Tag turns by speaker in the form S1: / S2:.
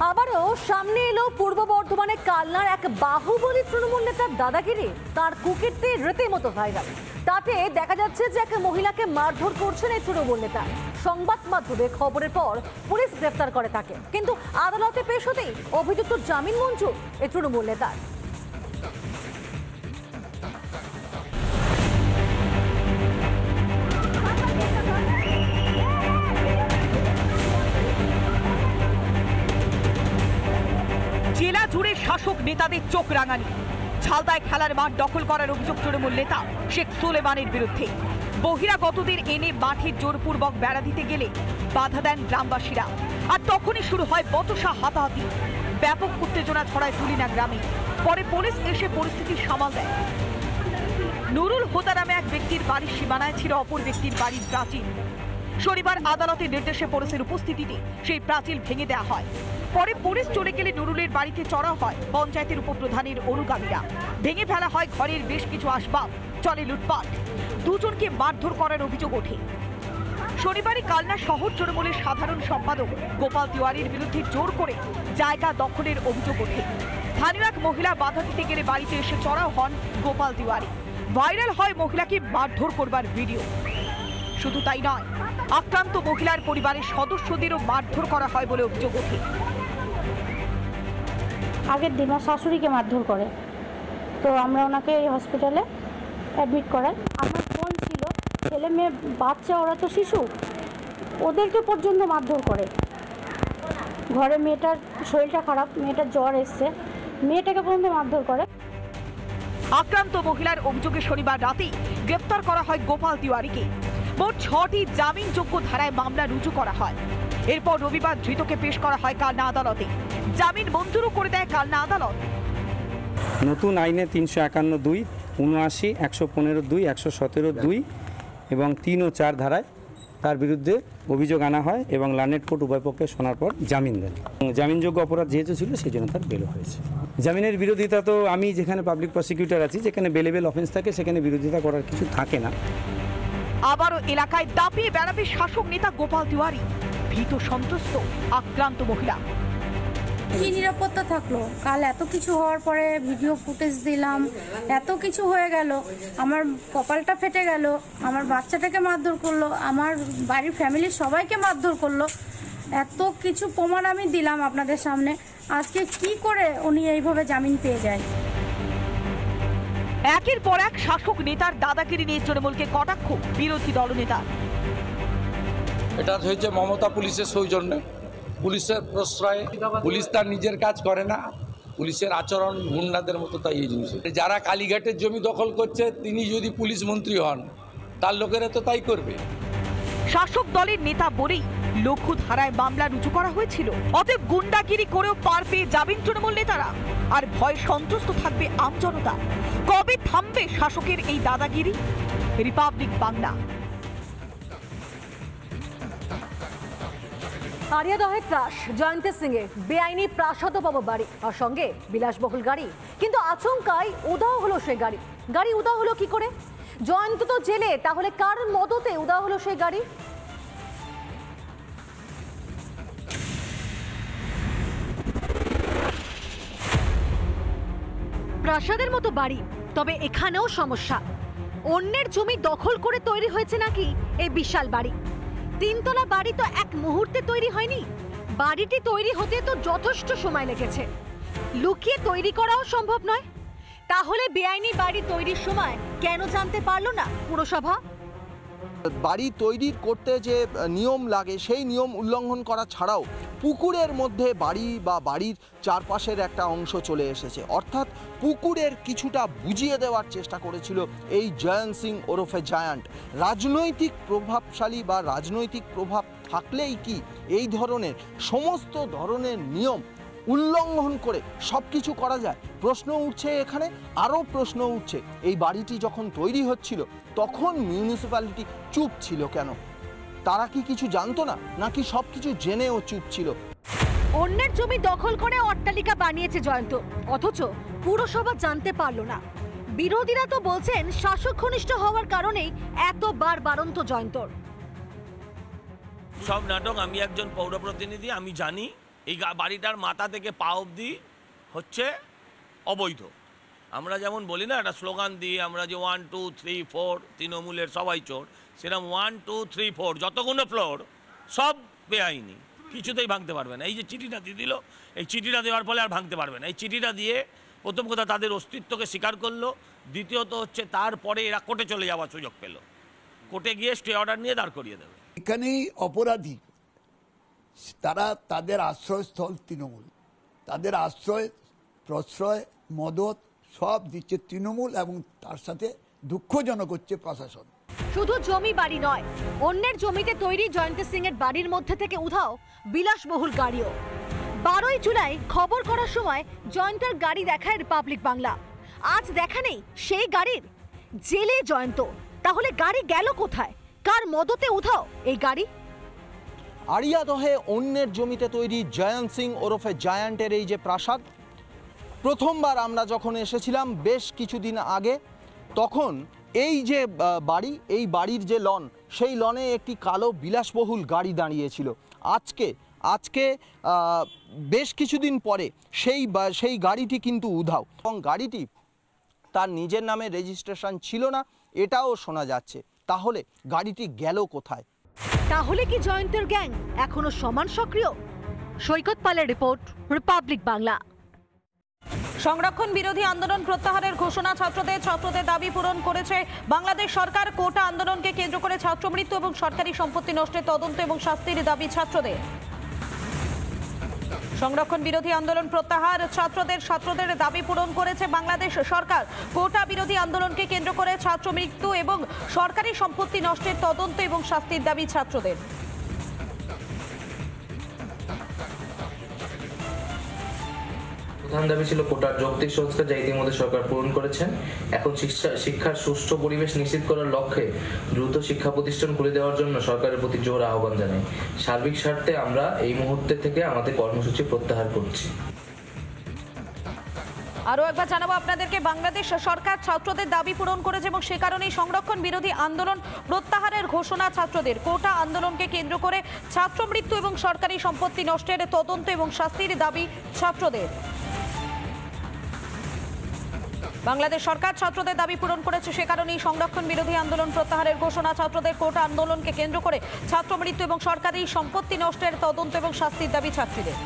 S1: আবারও সামনে এলো পূর্ব বর্ধমানে কালনার এক বাহুবলী তৃণমূল নেতার দাদাগিরি। তার কুকীর্তি রীতিমতো ভাইরাল। তাতে দেখা যাচ্ছে যে এক মহিলাকে মারধর করছেন এই তৃণমূল নেতা। সংবাদ মাধ্যমে খবরের পর পুলিশ গ্রেফতার করে তাকে, কিন্তু আদালতে পেশ হতেই অভিযুক্ত জামিন মঞ্জুর এই তৃণমূল নেতার।
S2: জেলা জুড়ে শাসক নেতাদের চোখ রাঙানি। ঝালদায় খেলার মাঠ দখল করার অভিযোগ তৃণমূল নেতা শেখ সুলেমানের বিরুদ্ধে। বহিরাগতদের এনে মাঠে জোরপূর্বক বেড়া দিতে গেলে বাধা দেন গ্রামবাসীরা, আর তখনই শুরু হয় বচসা হাতাহাতি। ব্যাপক উত্তেজনা ছড়ায় তুলিনা গ্রামে। পরে পুলিশ এসে পরিস্থিতি সামাল দেয়। নুরুল হোদা নামে এক ব্যক্তির বাড়ির সীমানায় ছিল অপর ব্যক্তির বাড়ির প্রাচীর। শনিবার আদালতের নির্দেশে পুলিশের উপস্থিতিতে সেই প্রাচীর ভেঙে দেওয়া হয়। পরে পুলিশ চলে গেলে নুরুলের বাড়িতে চড়া হয় পঞ্চায়েতের উপপ্রধানের অনুগামীরা। ভেঙে ফেলা হয় ঘরের বেশ কিছু আসবাব, চলে লুটপাট। দুজনকে মারধর করার অভিযোগ ওঠে। শনিবারই কালনা শহর তৃণমূলের সাধারণ সম্পাদক গোপাল তিওয়ারির বিরুদ্ধে জোর করে জায়গা দখলের অভিযোগ ওঠে। স্থানীয় এক মহিলা বাধা দিতে গেলে বাড়িতে এসে চড়াও হন গোপাল তিওয়ারি। ভাইরাল হয় মহিলাকে মারধর করবার ভিডিও। শুধু তাই নয়, আক্রান্ত মহিলার পরিবারের সদস্যদেরও মারধর করা হয় বলে অভিযোগ ওঠে।
S3: আগের দিন আমার শাশুড়িকে মারধর করে, তো আমরা ওনাকে এই হসপিটালে অ্যাডমিট করাই। আমার বোন ছিল, ছেলে মেয়ে বাচ্চা, ওরা তো শিশু, ওদেরকে পর্যন্ত মারধর করে। ঘরে মেয়েটার শরীরটা খারাপ, মেয়েটার জ্বর এসছে, মেয়েটাকে পর্যন্ত মারধর করে।
S2: আক্রান্ত মহিলার অভিযোগে শনিবার রাতেই গ্রেপ্তার করা হয় গোপাল তিওয়ারিকে। মোট 6টি জামিনযোগ্য ধারায় মামলা রুজু করা হয়। এরপর রবিবার ধৃতকে পেশ করা হয় কালনা আদালতে। জামিন মঞ্জুরও করে দেয় কালনা আদালত।
S4: নতুন আইনে 351(2), 79, 115(2), 117(2) এবং 3 ও 4 ধারায় তার বিরুদ্ধে অভিযোগ আনা হয় এবং লার্নেড কোর্ট উভয় পক্ষে শোনার পর জামিন দেন। জামিনযোগ্য অপরাধ যেহেতু ছিল সেই জন্য তার বেল হয়েছে। জামিনের বিরোধিতা তো আমি যেখানে পাবলিক প্রসিকিউটর আছি, যেখানে বেলেবেল অফেন্স থাকে, সেখানে বিরোধিতা করার কিছু থাকে না।
S2: আবারও এলাকায় দাপিয়ে বেড়াবে শাসক নেতা গোপাল তিওয়ারি। ভীত সন্ত্রস্ত আক্রান্ত মহিলা।
S3: কি নিরাপত্তা থাকলো? কাল এত কিছু হওয়ার পরে ভিডিও ফুটেজ দিলাম, এত কিছু হয়ে গেল, আমার কপালটা ফেটে গেল, আমার বাচ্চাটাকে মারধর করলো, আমার বাড়ির ফ্যামিলির সবাইকে মারধর করলো, এত কিছু প্রমাণ আমি দিলাম আপনাদের সামনে। আজকে কি করে উনি এইভাবে জামিন পেয়ে যায়?
S2: একের পর এক শাসক নেতার দাদাগিরি নিয়ে তৃণমূলকে কটাক্ষ বিরোধী দলনেতা।
S5: এটা হয়েছে মমতা পুলিশের সৌজন্যে, পুলিশের প্রশ্রয়ে। পুলিশ তার নিজের কাজ করে না, পুলিশের আচরণ গুন্ডাদের মতো। তাই এই জিনিস, যারা কালীঘাটের জমি দখল করছে, তিনি যদি পুলিশ মন্ত্রী হন, তার লোকেরা তো তাই করবে।
S2: শাসক দলের নেতা বলেই লঘু ধারায় মামলা রুজু করা হয়েছিল। অতএব গুন্ডাগিরি করেও পার পেয়ে যাবেন তৃণমূল নেতারা, আর ভয় সন্ত্রস্ত থাকবে আমজনতা। কবে থামবে শাসকের এই দাদাগিরি? রিপাবলিক বাংলা।
S1: আরিয়াদহে ত্রাস, জয়ন্ত সিং এর বেআইনি প্রাসাদোপম বাড়ি আর সঙ্গে বিলাসবহুল গাড়ি। কিন্তু আচমকাই উধাও হলো সেই গাড়ি উধাও হলো কি করে? জয়ন্ত তো জেলে, তাহলে কার মদতে উধাও হলো সেই গাড়ি? প্রাসাদের মতো বাড়ি, তবে এখানেও সমস্যা। অন্যের জমি দখল করে তৈরি হয়েছে নাকি এই বিশাল বাড়ি। 3 তলা বাড়ি তো এক মুহূর্তে তৈরি হয়নি, বাড়িটি তৈরি হতে তো যথেষ্ট সময় লেগেছে। লুকিয়ে তৈরি করাও সম্ভব নয়। তাহলে বেআইনি বাড়ি তৈরির সময় কেন জানতে পারলো না পুরসভা?
S6: বাড়ি তৈরি করতে যে নিয়ম লাগে, সেই নিয়ম উল্লঙ্ঘন করা ছাড়াও পুকুরের মধ্যে বাড়ি বা বাড়ির চারপাশের একটা অংশ চলে এসেছে। অর্থাৎ পুকুরের কিছুটা বুঝিয়ে দেওয়ার চেষ্টা করেছিল এই জয়ন্ত সিং ওরফে জায়ান্ট। রাজনৈতিক প্রভাবশালী বা রাজনৈতিক প্রভাব থাকলেই কি এই ধরনের সমস্ত ধরনের নিয়ম উল্লঙ্ঘন করে সব কিছু করা যায়? প্রশ্ন উঠছে এখানে, আরও প্রশ্ন উঠছে, এই বাড়িটি যখন তৈরি হচ্ছিল তখন মিউনিসিপ্যালিটি চুপ ছিল কেন? তারা কি কিছু জানতো না, নাকি সব কিছু জেনেও চুপ ছিল?
S1: অন্যের জমি দখল করে অট্টালিকা বানিয়েছে জয়ন্ত, অথচ পুরসভা জানতে পারলো না। বিরোধীরা তো বলছেন শাসক ঘনিষ্ঠ হওয়ার কারণেই এতবার বারন্ত জয়ন্তর।
S7: সব নাটক। আমি একজন পৌর প্রতিনিধি, আমি জানি এই বাড়িটার মাথা থেকে পা অবধি হচ্ছে অবৈধ। আমরা যেমন বলি না, একটা স্লোগান দিই আমরা যে 1 2 3 4 তৃণমূলের সবাই চোর, সেরকম 1 2 3 4 যতগুলো ফ্লোর সব বেআইনি, কিছুতেই ভাঙতে পারবে না। এই যে চিঠিটা দিয়ে দিল, এই চিঠিটা দেওয়ার ফলে আর ভাঙতে পারবে না। এই চিঠিটা দিয়ে প্রথম কথা তাদের অস্তিত্বকে স্বীকার করলো, দ্বিতীয়ত হচ্ছে তারপরে এরা কোর্টে চলে যাওয়ার সুযোগ পেল, কোর্টে গিয়ে স্টে অর্ডার নিয়ে দাঁড় করিয়ে দেবে।
S8: এখানেই অপরাধী তারা, তাদের আশ্রয়স্থল তৃণমূল, তাদের আশ্রয় প্রশ্রয় মদত সব দিচ্ছে তৃণমূল, এবং তার সাথে দুঃখজনক হচ্ছে প্রশাসন।
S1: শুধু জমি বাড়ি নয়, অন্যের জমিতে তৈরি জয়ন্ত সিং এর বাড়ির মধ্যে থেকে উধাও বিলাসবহুল গাড়িও। 12ই জুলাই খবর করার সময় জয়ন্তের গাড়ি দেখায় রিপাবলিক বাংলা। আজ দেখা নেই সেই গাড়ির, জেলে জয়ন্ত। তাহলে গাড়ি গেল কোথায়? কার মদতে উধাও এই গাড়ি?
S6: আড়িয়াদহে অন্যের জমিতে তৈরি জয়ন্ত সিং ওরফে জায়ান্টের এই যে প্রাসাদ, প্রথমবার আমরা যখন এসেছিলাম বেশ কিছুদিন আগে, তখন এই যে বাড়ি, এই বাড়ির যে লন, সেই লনে একটি কালো বিলাসবহুল গাড়ি দাঁড়িয়েছিল। আজকে বেশ কিছুদিন পরে সেই গাড়িটি কিন্তু উধাও, এবং গাড়িটি তার নিজের নামে রেজিস্ট্রেশন ছিল না, এটাও শোনা যাচ্ছে। তাহলে গাড়িটি গেল কোথায়?
S1: তাহলে কি জয়ন্তের গ্যাং এখনো সমান সক্রিয়? সৈকত পালের রিপোর্ট, রিপাবলিক বাংলা।
S2: সংরক্ষণ বিরোধী আন্দোলন প্রত্যাহারের ঘোষণা ছাত্রদের দাবি পূরণ করেছে বাংলাদেশ সরকার। কোটা আন্দোলনকে কেন্দ্র করে ছাত্র মৃত্যু এবং সরকারি সম্পত্তি নষ্টের তদন্ত এবং শাস্তির দাবি ছাত্রদের। সংরক্ষণ বিরোধী আন্দোলন প্রত্যাহার, ছাত্রদের দাবি পূরণ করেছে বাংলাদেশ সরকার। কোটা বিরোধী আন্দোলনকে কেন্দ্র করে ছাত্র মৃত্যু এবং সরকারি সম্পত্তি নষ্টের তদন্ত এবং শাস্তির দাবি ছাত্রদের।
S9: প্রধান দাবি ছিল কোটার যৌক্তিক সংস্কার, যা ইতিমধ্যে সরকার পূরণ করেছেন। এখন শিক্ষার সুষ্ঠু পরিবেশ নিশ্চিত করার লক্ষ্যে দ্রুত শিক্ষা প্রতিষ্ঠান খুলে দেওয়ার জন্য সরকারের প্রতি জোর আহ্বান জানাই। সার্বিক স্বার্থে আমরা এই মুহূর্তে থেকে আমাদের কর্মসূচি প্রত্যাহার করছি।
S2: আরও একবার জানাবো আপনাদেরকে, বাংলাদেশ সরকার ছাত্রদের দাবি পূরণ করেছে এবং সে কারণেই সংরক্ষণ বিরোধী আন্দোলন প্রত্যাহারের ঘোষণা ছাত্রদের। কোটা আন্দোলনকে কেন্দ্র করে ছাত্র মৃত্যু এবং সরকারি সম্পত্তি নষ্টের তদন্ত এবং শাস্তির দাবি ছাত্রদের। বাংলাদেশ সরকার ছাত্রদের দাবি পূরণ করেছে, সে কারণেই সংরক্ষণ বিরোধী আন্দোলন প্রত্যাহারের ঘোষণা ছাত্রদের। কোটা আন্দোলনকে কেন্দ্র করে ছাত্র মৃত্যু এবং সরকারি সম্পত্তি নষ্টের তদন্ত এবং শাস্তির দাবি ছাত্রীদের।